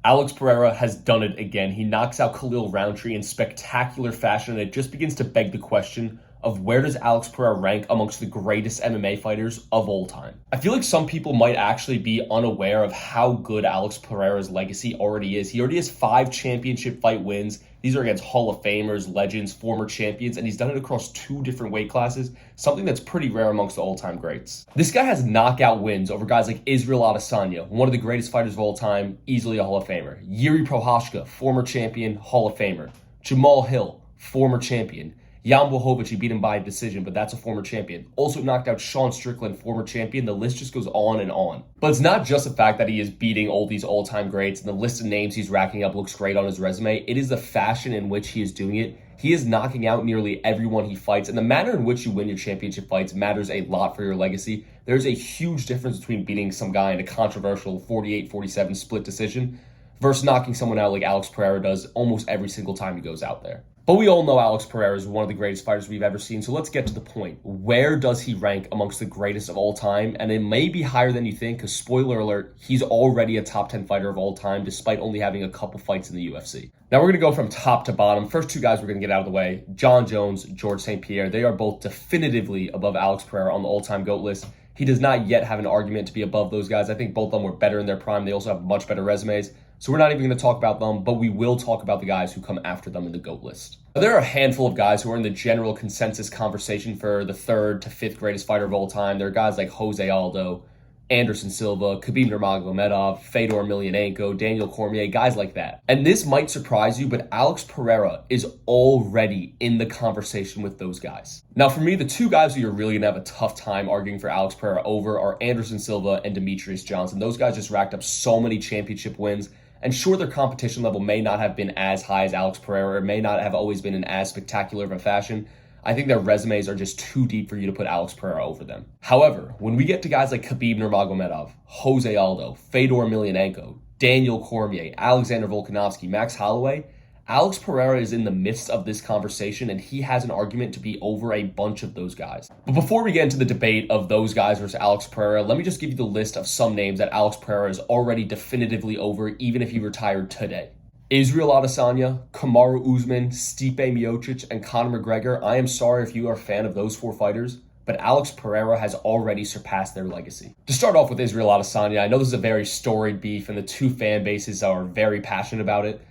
Alex Pereira has done it again. He knocks out Khalil Roundtree in spectacular fashion, and it just begins to beg the question of where does Alex Pereira rank amongst the greatest MMA fighters of all time? I feel like some people might actually be unaware of how good Alex Pereira's legacy already is. He already has 5 championship fight wins. These are against Hall of Famers, legends, former champions, and he's done it across 2 different weight classes, something that's pretty rare amongst the all-time greats. This guy has knockout wins over guys like Israel Adesanya, one of the greatest fighters of all time, easily a Hall of Famer. Yuri Prochazka, former champion, Hall of Famer. Jamal Hill, former champion. Jan Blachowicz, he beat him by decision, but that's a former champion. Also knocked out Sean Strickland, former champion. The list just goes on and on. But it's not just the fact that he is beating all these all-time greats and the list of names he's racking up looks great on his resume. It is the fashion in which he is doing it. He is knocking out nearly everyone he fights, and the manner in which you win your championship fights matters a lot for your legacy. There's a huge difference between beating some guy in a controversial 48-47 split decision versus knocking someone out like Alex Pereira does almost every single time he goes out there. But we all know Alex Pereira is one of the greatest fighters we've ever seen, so let's get to the point. Where does he rank amongst the greatest of all time? And it may be higher than you think, because spoiler alert, he's already a top 10 fighter of all time, despite only having a couple fights in the UFC. Now we're going to go from top to bottom. First 2 guys we're going to get out of the way, Jon Jones, George St. Pierre. They are both definitively above Alex Pereira on the all-time GOAT list. He does not yet have an argument to be above those guys. I think both of them were better in their prime. They also have much better resumes. So we're not even going to talk about them, but we will talk about the guys who come after them in the GOAT list. There are a handful of guys who are in the general consensus conversation for the 3rd to 5th greatest fighter of all time. There are guys like Jose Aldo, Anderson Silva, Khabib Nurmagomedov, Fedor Emelianenko, Daniel Cormier, guys like that. And this might surprise you, but Alex Pereira is already in the conversation with those guys. Now, for me, the 2 guys who you're really going to have a tough time arguing for Alex Pereira over are Anderson Silva and Demetrius Johnson. Those guys just racked up so many championship wins. And sure, their competition level may not have been as high as Alex Pereira, or may not have always been in as spectacular of a fashion. I think their resumes are just too deep for you to put Alex Pereira over them. However, when we get to guys like Khabib Nurmagomedov, Jose Aldo, Fedor Emelianenko, Daniel Cormier, Alexander Volkanovski, Max Holloway, Alex Pereira is in the midst of this conversation, and he has an argument to be over a bunch of those guys. But before we get into the debate of those guys versus Alex Pereira, let me just give you the list of some names that Alex Pereira is already definitively over, even if he retired today. Israel Adesanya, Kamaru Usman, Stipe Miocic, and Conor McGregor. I am sorry if you are a fan of those 4 fighters, but Alex Pereira has already surpassed their legacy. To start off with Israel Adesanya, I know this is a very storied beef, and the 2 fan bases are very passionate about it.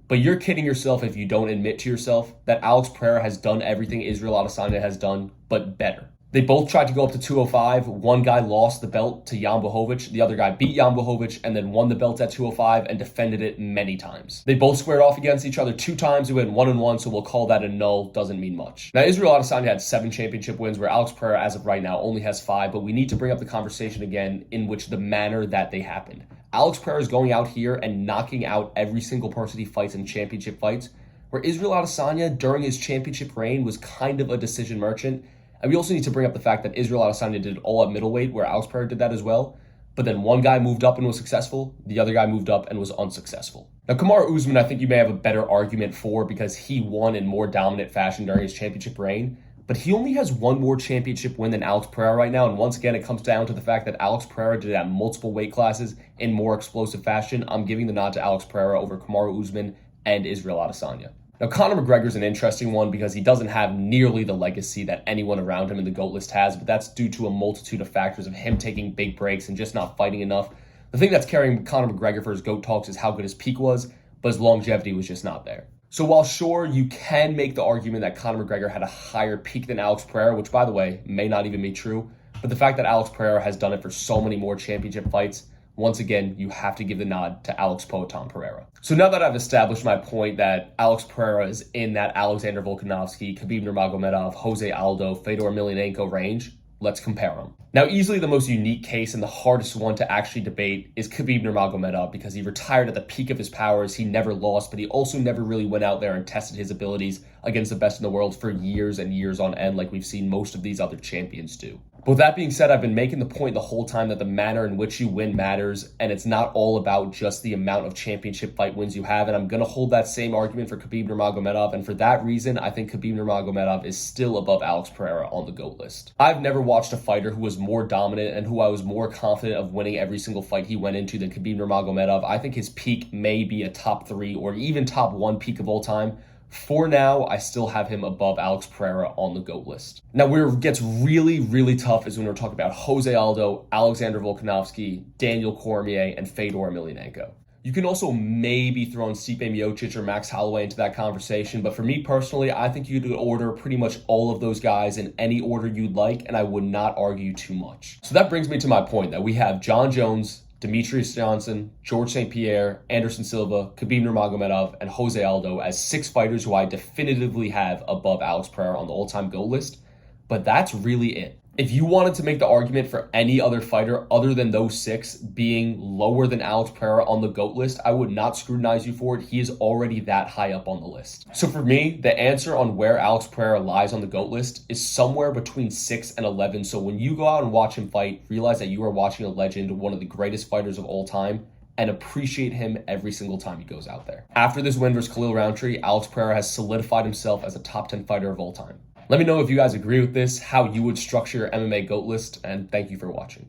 But you're kidding yourself if you don't admit to yourself that Alex Pereira has done everything Israel Adesanya has done, but better. They both tried to go up to 205. One guy lost the belt to Jan Blachowicz. The other guy beat Jan Blachowicz and then won the belt at 205 and defended it many times. They both squared off against each other 2 times. They went 1-1, so we'll call that a null. Doesn't mean much. Now, Israel Adesanya had 7 championship wins, where Alex Pereira, as of right now, only has 5. But we need to bring up the conversation again in which the manner that they happened. Alex Pereira is going out here and knocking out every single person he fights in championship fights, where Israel Adesanya, during his championship reign, was kind of a decision merchant. And we also need to bring up the fact that Israel Adesanya did it all at middleweight, where Alex Pereira did that as well. But then one guy moved up and was successful, the other guy moved up and was unsuccessful. Now, Kamaru Usman, I think you may have a better argument for, because he won in more dominant fashion during his championship reign. But he only has 1 more championship win than Alex Pereira right now. And once again, it comes down to the fact that Alex Pereira did it at multiple weight classes in more explosive fashion. I'm giving the nod to Alex Pereira over Kamaru Usman and Israel Adesanya. Now, Conor McGregor is an interesting one because he doesn't have nearly the legacy that anyone around him in the GOAT list has, but that's due to a multitude of factors of him taking big breaks and just not fighting enough. The thing that's carrying Conor McGregor for his GOAT talks is how good his peak was, but his longevity was just not there. So while sure, you can make the argument that Conor McGregor had a higher peak than Alex Pereira, which by the way, may not even be true, but the fact that Alex Pereira has done it for so many more championship fights, once again, you have to give the nod to Alex Poatan Pereira. So now that I've established my point that Alex Pereira is in that Alexander Volkanovski, Khabib Nurmagomedov, Jose Aldo, Fedor Emelianenko range, let's compare them. Now, easily the most unique case and the hardest one to actually debate is Khabib Nurmagomedov, because he retired at the peak of his powers. He never lost, but he also never really went out there and tested his abilities against the best in the world for years and years on end, like we've seen most of these other champions do. But with that being said, I've been making the point the whole time that the manner in which you win matters, and it's not all about just the amount of championship fight wins you have. And I'm going to hold that same argument for Khabib Nurmagomedov, and for that reason, I think Khabib Nurmagomedov is still above Alex Pereira on the GOAT list. I've never watched a fighter who was more dominant and who I was more confident of winning every single fight he went into than Khabib Nurmagomedov. I think his peak may be a top 3 or even top 1 peak of all time. For now, I still have him above Alex Pereira on the GOAT list. Now, where it gets really, really tough is when we're talking about Jose Aldo, Alexander Volkanovski, Daniel Cormier, and Fedor Emelianenko. You can also maybe throw in Stipe Miocic or Max Holloway into that conversation, but for me personally, I think you could order pretty much all of those guys in any order you'd like, and I would not argue too much. So that brings me to my point that we have John Jones, Demetrius Johnson, George St. Pierre, Anderson Silva, Khabib Nurmagomedov, and Jose Aldo as 6 fighters who I definitively have above Alex Pereira on the all-time GOAT list, but that's really it. If you wanted to make the argument for any other fighter other than those 6 being lower than Alex Pereira on the GOAT list, I would not scrutinize you for it. He is already that high up on the list. So for me, the answer on where Alex Pereira lies on the GOAT list is somewhere between 6 and 11. So when you go out and watch him fight, realize that you are watching a legend, one of the greatest fighters of all time, and appreciate him every single time he goes out there. After this win versus Khalil Roundtree, Alex Pereira has solidified himself as a top 10 fighter of all time. Let me know if you guys agree with this, how you would structure your MMA GOAT list, and thank you for watching.